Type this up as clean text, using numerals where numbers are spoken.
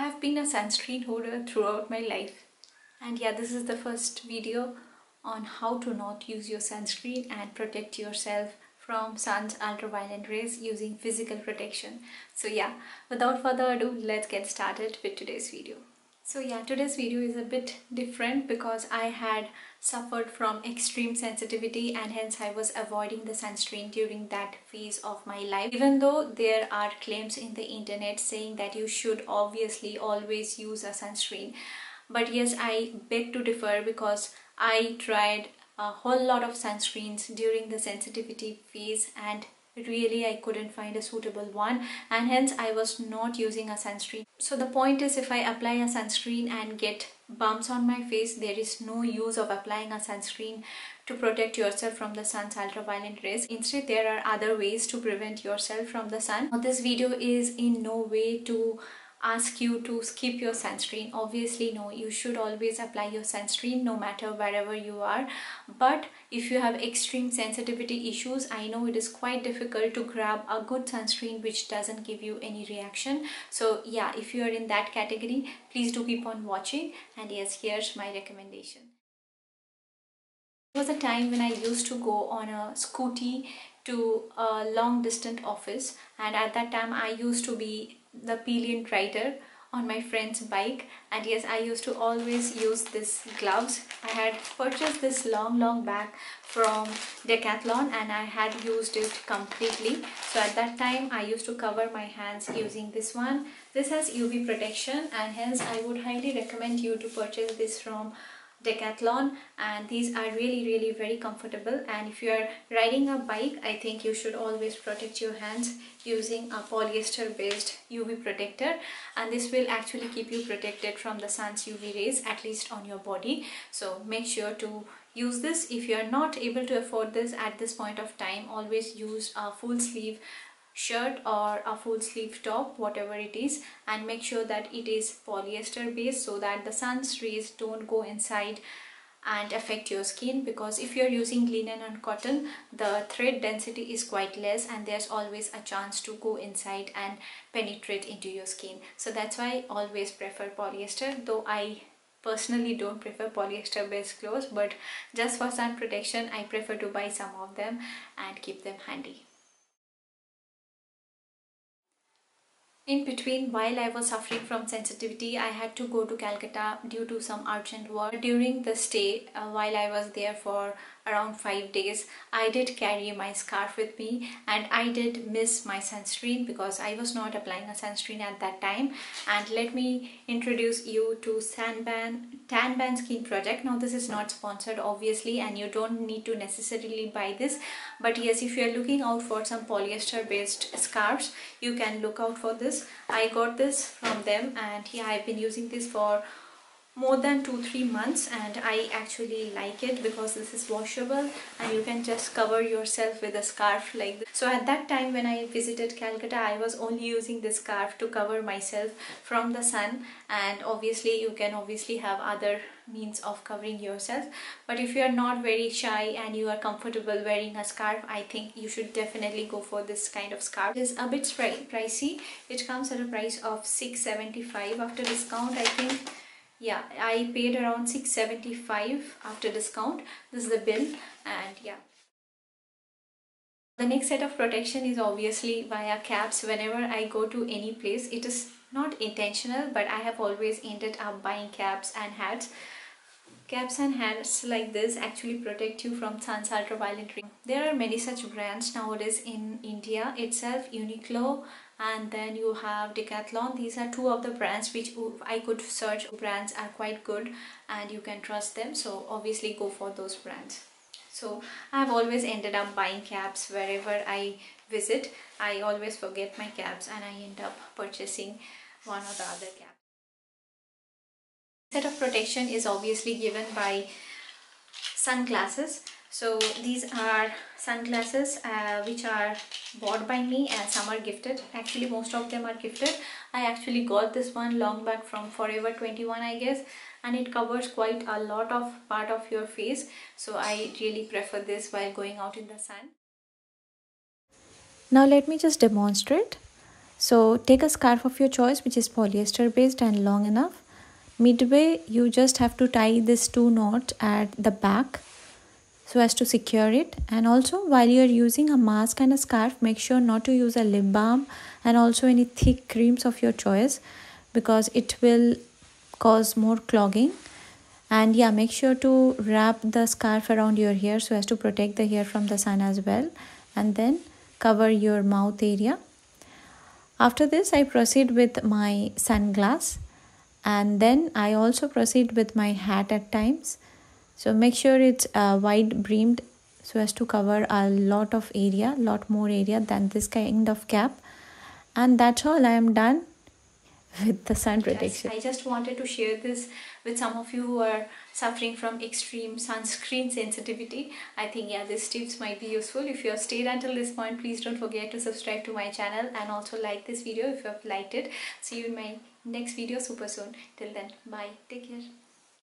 have been a sunscreen holder throughout my life, and yeah, this is the first video on how to not use your sunscreen and protect yourself from sun's ultraviolet rays using physical protection. So yeah, without further ado, let's get started with today's video. So yeah, today's video is a bit different because I had suffered from extreme sensitivity and hence I was avoiding the sunscreen during that phase of my life. Even though there are claims in the internet saying that you should obviously always use a sunscreen, but yes, I beg to differ because I tried a whole lot of sunscreens during the sensitivity phase and really I couldn't find a suitable one, and hence I was not using a sunscreen. So the point is, if I apply a sunscreen and get bumps on my face, there is no use of applying a sunscreen to protect yourself from the sun's ultraviolet rays. Instead, there are other ways to prevent yourself from the sun. Now, this video is in no way to ask you to skip your sunscreen. Obviously no, you should always apply your sunscreen no matter wherever you are. But if you have extreme sensitivity issues, I know it is quite difficult to grab a good sunscreen which doesn't give you any reaction. So yeah, if you are in that category, please do keep on watching. And yes, here's my recommendation. There was a time when I used to go on a scooty to a long distance office, and at that time I used to be the pillion rider on my friend's bike. And yes, I used to always use this gloves. I had purchased this long bag from Decathlon and I had used it completely. So at that time I used to cover my hands using this one. This has UV protection and hence I would highly recommend you to purchase this from Decathlon, and these are really very comfortable. And if you are riding a bike, I think you should always protect your hands using a polyester based UV protector, and this will actually keep you protected from the sun's UV rays, at least on your body. So make sure to use this. If you are not able to afford this at this point of time, always use a full sleeve shirt or a full sleeve top, whatever it is, and make sure that it is polyester based so that the sun's rays don't go inside and affect your skin. Because if you're using linen and cotton, the thread density is quite less and there's always a chance to go inside and penetrate into your skin. So that's why I always prefer polyester, though I personally don't prefer polyester based clothes, but just for sun protection I prefer to buy some of them and keep them handy. In between, while I was suffering from sensitivity, I had to go to Calcutta due to some urgent work. During the stay, while I was there for around 5 days, I did carry my scarf with me and I did miss my sunscreen because I was not applying a sunscreen at that time. And let me introduce you to Tan Ban Skin Project. Now this is not sponsored obviously and you don't need to necessarily buy this, but yes, if you are looking out for some polyester based scarves, you can look out for this. I got this from them and yeah, I've been using this for more than 2-3 months and I actually like it because this is washable and you can just cover yourself with a scarf like this. So at that time when I visited Calcutta, I was only using this scarf to cover myself from the sun, and obviously you can have other means of covering yourself, but if you are not very shy and you are comfortable wearing a scarf, I think you should definitely go for this kind of scarf. It is a bit pricey. It comes at a price of $6.75 after discount, I think. Yeah, I paid around $6.75 after discount. This is the bill, and yeah. The next set of protection is obviously via caps. Whenever I go to any place, it is not intentional, but I have always ended up buying caps and hats. Caps and hats like this actually protect you from sun's ultraviolet rays. There are many such brands nowadays in India itself, Uniqlo, and then you have Decathlon. These are two of the brands which I could search. Brands are quite good and you can trust them, so obviously go for those brands. So I've always ended up buying caps wherever I visit. I always forget my caps and I end up purchasing one or the other cap. Set of protection is obviously given by sunglasses. So these are sunglasses which are bought by me and some are gifted. Actually most of them are gifted. I actually got this one long back from Forever 21 I guess, and it covers quite a lot of part of your face, so I really prefer this while going out in the sun. Now let me just demonstrate. So take a scarf of your choice which is polyester based and long enough. Midway you just have to tie this 2 knot at the back so as to secure it. And also while you are using a mask and a scarf, make sure not to use a lip balm and also any thick creams of your choice, because it will cause more clogging. And yeah, make sure to wrap the scarf around your hair so as to protect the hair from the sun as well, and then cover your mouth area. After this I proceed with my sunglass, and then I also proceed with my hat at times. So make sure it's wide brimmed so as to cover a lot more area than this kind of cap. And that's all. I am done with the sun protection. I just wanted to share this with some of you who are suffering from extreme sunscreen sensitivity. I think yeah, these tips might be useful. If you have stayed until this point, please don't forget to subscribe to my channel and also like this video if you have liked it. See you in my next video super soon. Till then, bye, take care.